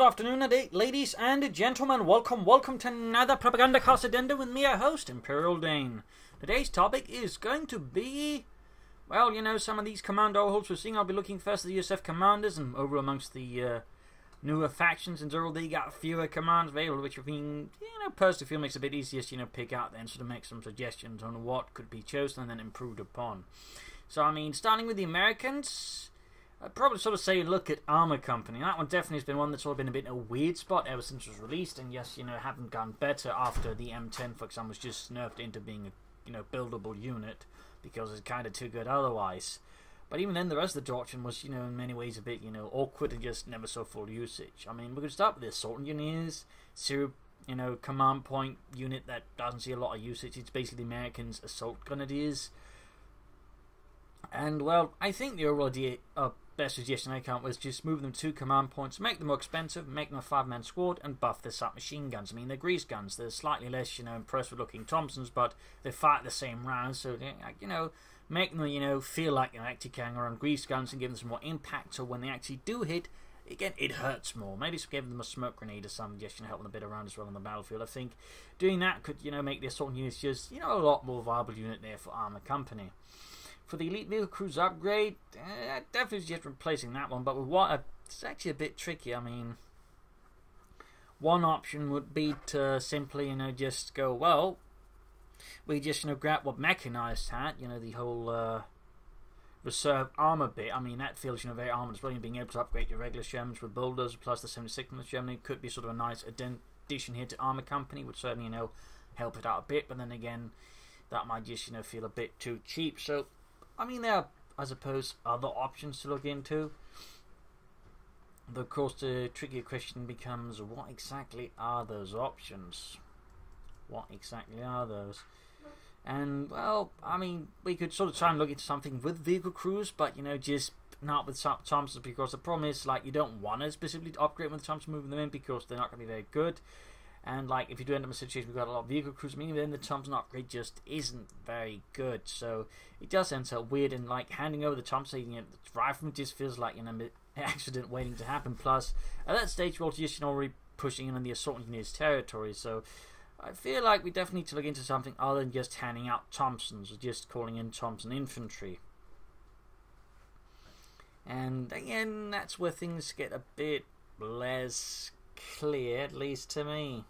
afternoon, ladies and gentlemen. Welcome to another Propagandacast Addendum with me, your host, Imperial Dane. Today's topic is going to be, well, you know, some of these command overhauls we're seeing. I'll be looking first at the USF commanders and over amongst the newer factions, and they got fewer commands available, which I mean, you know, personally feel makes it a bit easier to, pick out then sort of make some suggestions on what could be chosen and then improved upon. So, I mean, starting with the Americans, I'd probably sort of say look at Armor Company. That one definitely has been one that's sort of been a bit in a weird spot ever since it was released, and yes, haven't gotten better after the M10, for example, was just nerfed into being a, buildable unit because it's kind of too good otherwise. But even then, the rest of the doctrine was, in many ways a bit, awkward and just never so full usage. I mean, we could start with the Assault Engineers, command point unit that doesn't see a lot of usage. It's basically the Americans' Assault Grenadiers. And, well, I think the overall idea best suggestion I count was just move them 2 command points, make them more expensive, make them a 5-man squad, and buff their submachine guns. I mean, they're grease guns. They're slightly less, impressive looking Thompsons, but they fight the same rounds, so, make them, feel like they're actually carrying around grease guns and give them some more impact, so when they actually do hit, again, it hurts more. Maybe give them a smoke grenade or something, just, help them a bit around as well on the battlefield. I think doing that could, make the assault units just, a lot more viable unit there for Armor Company. For the Elite Vehicle Cruise upgrade, definitely just replacing that one, but with what it's actually a bit tricky. I mean, one option would be to simply, just go, well, we just, grab what Mechanized had, the whole reserve armor bit. I mean, that feels, very armored as well. Being able to upgrade your regular Shermans with bulldozers plus the 76mm Sherman could be sort of a nice addition here to Armor Company. Would certainly, help it out a bit, but then again, that might just, feel a bit too cheap. So, I mean, there are, I suppose, other options to look into. But of course, the trickier question becomes, what exactly are those options? What exactly are those? And, well, I mean, we could sort of try and look into something with vehicle crews, but, just not with Thompsons, because the problem is, like, you don't want to specifically upgrade with the Thompsons, moving them in, because they're not going to be very good. And, like, if you do end up in a situation where you've got a lot of vehicle crews, I mean, then the Thompson upgrade just isn't very good. So, it does end up weird, and, like, handing over the Thompson, the rifleman just feels like, an accident waiting to happen. Plus, at that stage, we're also just, already pushing in on the Assault Engineers territory. So, I feel like we definitely need to look into something other than just handing out Thompsons, or just calling in Thompson infantry. And, again, that's where things get a bit less clear, at least to me.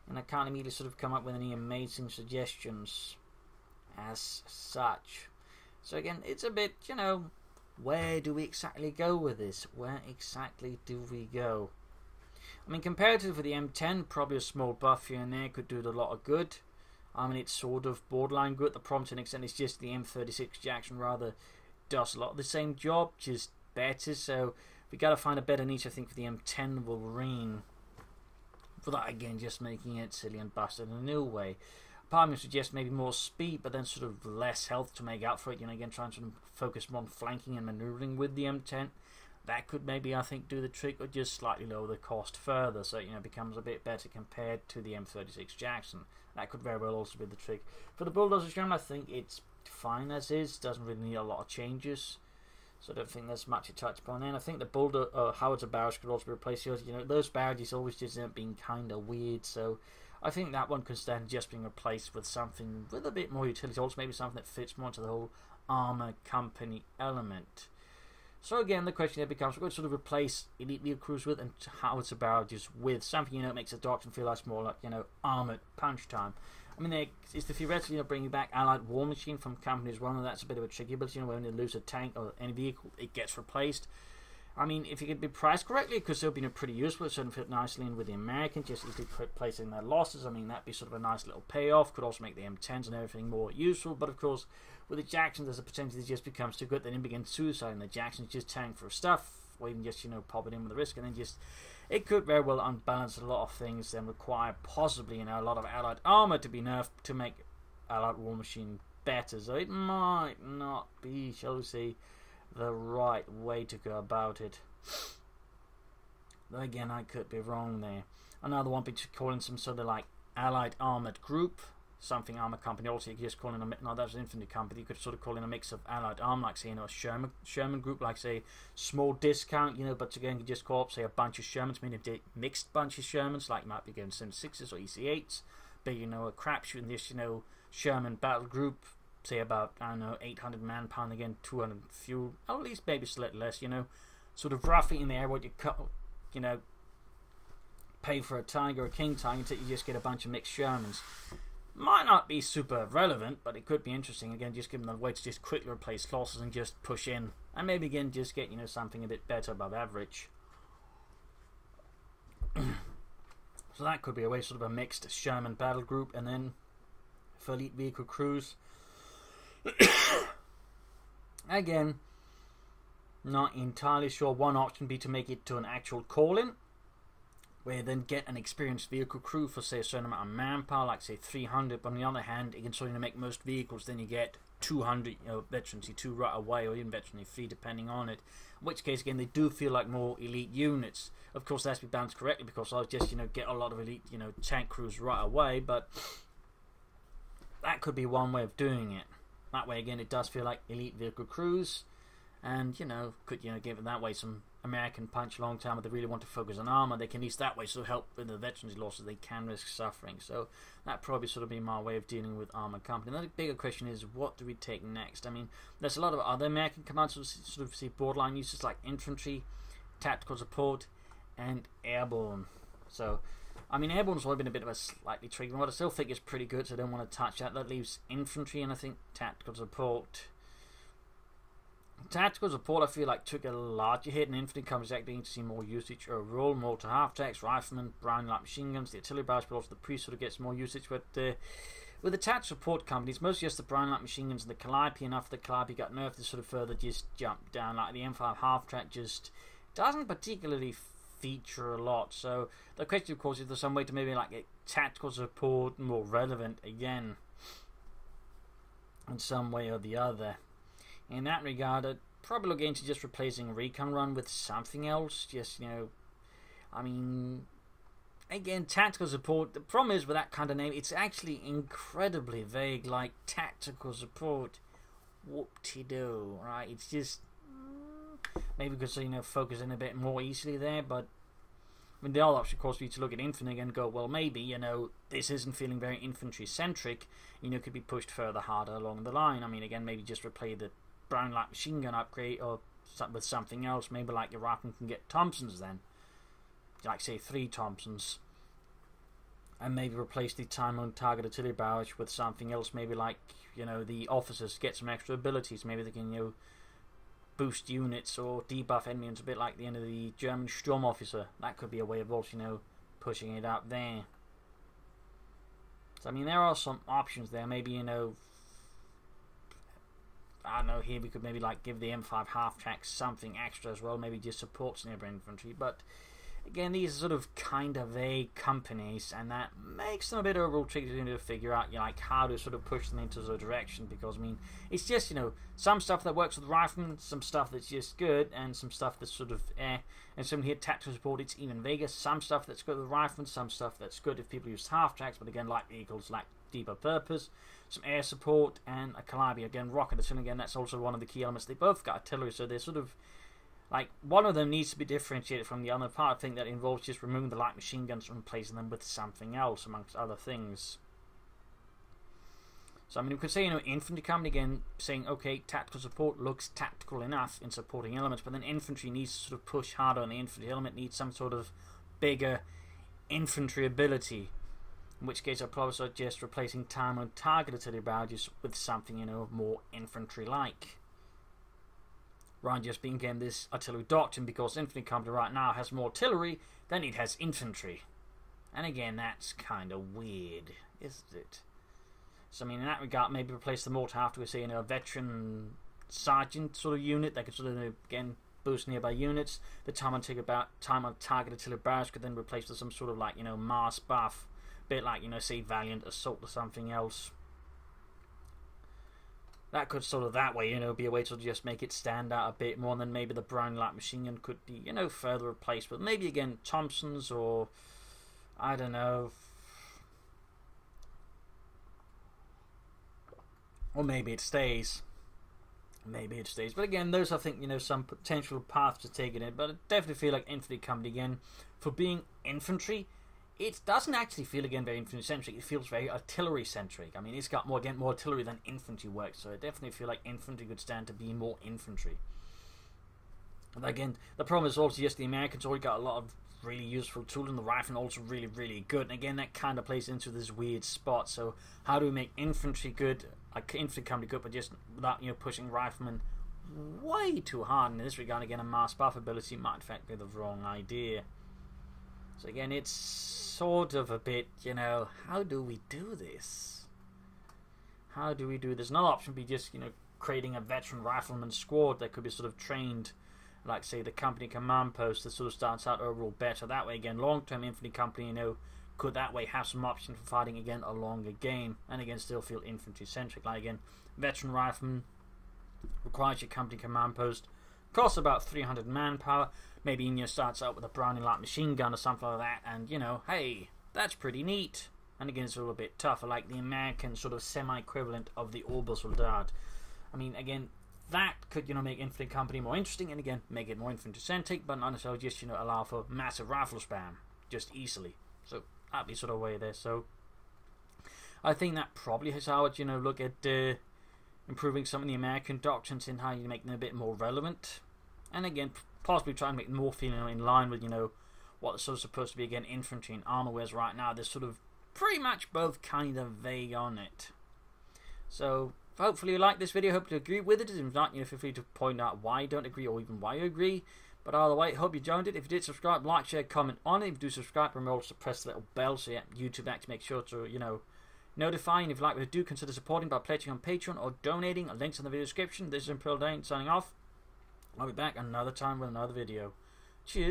And I can't immediately sort of come up with any amazing suggestions as such. So again, it's a bit, where do we exactly go with this? Where exactly do we go? I mean, comparatively for the M10, probably a small buff here and there could do a lot of good. I mean, it's sort of borderline good. The problem to an extent is just the M36 Jackson rather does a lot of the same job, just better. So we got to find a better niche, I think, for the M10 Wolverine. For that, again, just making it silly and busted in a new way. Part of me suggests maybe more speed, but then sort of less health to make out for it. Again, trying to sort of focus more on flanking and maneuvering with the M10. That could maybe, I think, do the trick, or just slightly lower the cost further, so it becomes a bit better compared to the M36 Jackson. That could very well also be the trick. For the Bulldozer Sherman, I think it's fine as is. Doesn't really need a lot of changes. So I don't think there's much to touch upon. And I think the howitzer barrage could also be replaced. Those barrages always just end up being kind of weird. So I think that one could stand just being replaced with something with a bit more utility. Also maybe something that fits more into the whole Armor Company element. So again, the question here becomes, we're going to sort of replace Elite Vehicle Crews with and howitzer barrages with something, makes the doctrine feel like more like, armoured punch time. I mean, it's the theoretically, bringing back Allied War Machine from Company as well, and that's a bit of a tricky, but, when you lose a tank or any vehicle, it gets replaced. I mean, if it could be priced correctly, it could still be pretty useful. It certainly fit nicely in with the Americans, just easily replacing their losses. I mean, that'd be sort of a nice little payoff. Could also make the M10s and everything more useful, but of course, with the Jacksons, there's a potential it just becomes too good, then it begins suicide, and the Jacksons just tank for stuff, or even just, pop it in with the risk, and then just, it could very well unbalance a lot of things, then require possibly, a lot of Allied armor to be nerfed to make Allied War Machine better. So it might not be, shall we say, the right way to go about it. But again, I could be wrong there. Another one be to call in some sort of like Allied armored group, something armor company. Also, you could just call in no, that's an infantry company. You could sort of call in a mix of allied armor, like say, you know, a Sherman group, like say, small discount, you know. But again, you just call up, say, a bunch of Shermans, meaning a mixed bunch of Shermans, like might be given 76s or EC8s. But you know, a crapshoot in this, you know, Sherman battle group, say about, I don't know, 800 manpower, again 200 fuel, or at least maybe slightly less, you know, sort of roughly in the area what you cut, you know, pay for a Tiger or a King Tiger until you just get a bunch of mixed Shermans. Might not be super relevant, but it could be interesting. Again, just give them the way to just quickly replace losses and just push in, and maybe again just get, you know, something a bit better above average. So that could be a way, sort of a mixed Sherman battle group, and then for elite vehicle crews. Again, not entirely sure. One option would be to make it to an actual call-in, where you then get an experienced vehicle crew for, say, a certain amount of manpower, like say 300. But on the other hand, you can sort of make most vehicles, then you get 200, you know, veterancy 2 right away, or even veterancy 3 depending on it. In which case, again, they do feel like more elite units. Of course, that has to be balanced correctly, because I'll just, you know, get a lot of elite, you know, tank crews right away. But that could be one way of doing it. That way, again, it does feel like elite vehicle crews, and, you know, could, you know, give it that way some American punch long term. If they really want to focus on armor, they can at least that way sort of help with the veterans losses they can risk suffering. So that probably sort of be my way of dealing with armor company. Another bigger question is, what do we take next? I mean, there's a lot of other American commands sort of see borderline uses like infantry, tactical support, and airborne. So I mean, airborne's always been a bit of a slightly tricky one, but I still think it's pretty good, so I don't want to touch that. That leaves infantry, and I think tactical support. Tactical support, I feel like, took a larger hit, and infantry comes back being to see more usage overall. More to half-tracks, riflemen, brown light machine guns, the artillery barrage, but also the priest sort of gets more usage. But with the tactical support companies, mostly just the brown light machine guns and the Calliope. Enough the Calliope got nerfed to sort of further just jump down. Like the M5 half-track just doesn't particularly feature a lot. So the question, of course, is there's some way to maybe like get tactical support more relevant again in some way or the other. In that regard, I'd probably look into just replacing Recon Run with something else. Just, you know, I mean, again, tactical support, the problem is with that kind of name, it's actually incredibly vague, like tactical support, whoop-de-doo, right? It's just, maybe because, you know, focus in a bit more easily there, but I mean, the other option, of course, would be to look at infantry and go, well, maybe, you know, this isn't feeling very infantry-centric, you know, could be pushed further harder along the line. I mean, again, maybe just replay the brown light machine gun upgrade or with something else. Maybe like your rifleman can get Thompsons then, like say 3 Thompsons, and maybe replace the time on target artillery barrage with something else. Maybe like, you know, the officers get some extra abilities. Maybe they can, you know, boost units or debuff enemies, a bit like the end of the German Sturm officer. That could be a way of also, you know, pushing it up there. So I mean, there are some options there. Maybe, you know, I don't know, here we could maybe like give the M5 half-track something extra as well, maybe just supports neighbor infantry. But again, these are sort of kind of vague companies, and that makes them a bit overall tricky to figure out, you know, like how to sort of push them into the direction. Because I mean, it's just, you know, some stuff that works with riflemen, some stuff that's just good, and some stuff that's sort of and some here tactical support, it's even vaguer. Some stuff that's good with riflemen, some stuff that's good if people use half-tracks, but again, light vehicles lack deeper purpose. Some air support and a Calliope. Again, rocket artillery, again, that's also one of the key elements. They both got artillery, so they're sort of like, one of them needs to be differentiated from the other part. I think that involves just removing the light machine guns and replacing them with something else, amongst other things. So I mean, we could say, you know, infantry company, again, saying, okay, tactical support looks tactical enough in supporting elements, but then infantry needs to sort of push harder, and the infantry element needs some sort of bigger infantry ability. In which case, I'd probably suggest replacing time on target artillery barrages with something, you know, more infantry-like, rather than just being, again, this artillery doctrine, because infantry company right now has more artillery than it has infantry. And again, that's kind of weird, isn't it? So I mean, in that regard, maybe replace the mortar after we say, you know, a veteran sergeant sort of unit that could sort of, again, boost nearby units. The time on target artillery barrage could then replace with some sort of, like, you know, mass buff. Bit like, you know, say Valiant Assault or something else. That could sort of that way, you know, be a way to just make it stand out a bit more. And then maybe the brown light machine gun could be, you know, further replaced with maybe again Thompsons, or I don't know, Or maybe it stays. Maybe it stays. But again, those I think, you know, some potential paths to take it in. But I definitely feel like infantry company, again, for being infantry, it doesn't actually feel, again, very infantry-centric. It feels very artillery-centric. I mean, it's got more artillery than infantry work. So I definitely feel like infantry could stand to be more infantry. But again, the problem is also, yes, the Americans already got a lot of really useful tools, and the riflemen also really, really good. And again, that kind of plays into this weird spot. So how do we make infantry good, infantry company good, but just without, you know, pushing riflemen way too hard? And in this regard, again, a mass buff ability might in fact be the wrong idea. So again, it's sort of a bit, you know, how do we do this? How do we do this? Another option would be just, you know, creating a veteran rifleman squad that could be sort of trained, like say the company command post, that sort of starts out overall better. That way, again, long-term infantry company, you know, could that way have some option for fighting, again, a longer game, and again still feel infantry-centric. Like again, veteran rifleman requires your company command post, costs about 300 manpower. Maybe, you know, starts out with a Browning light machine gun or something like that, and, you know, hey, that's pretty neat. And again, it's a little bit tougher, like the American sort of semi-equivalent of the Obersoldat. I mean, again, that could, you know, make infantry company more interesting, and again, make it more infantry-centric, but not necessarily just, you know, allow for massive rifle spam just easily. So that'd be sort of way there. So I think that probably is how I would, you know, look at improving some of the American doctrines and how you make them a bit more relevant, and again, possibly try and make them more feeling in line with, you know, what's sort of supposed to be, again, infantry and armor, whereas right now they're sort of pretty much both kind of vague on it. So hopefully you like this video, hope you agree with it. If not, you know, feel free to point out why you don't agree or even why you agree. But either way, hope you joined it. If you did subscribe, like, share, comment on it. If you do subscribe, remember also to press the little bell so yeah, YouTube actually makes sure to, you know, notify. And if you like what I do, consider supporting by pledging on Patreon or donating. Links in the video description. This is Imperial Dane signing off. I'll be back another time with another video. Cheers.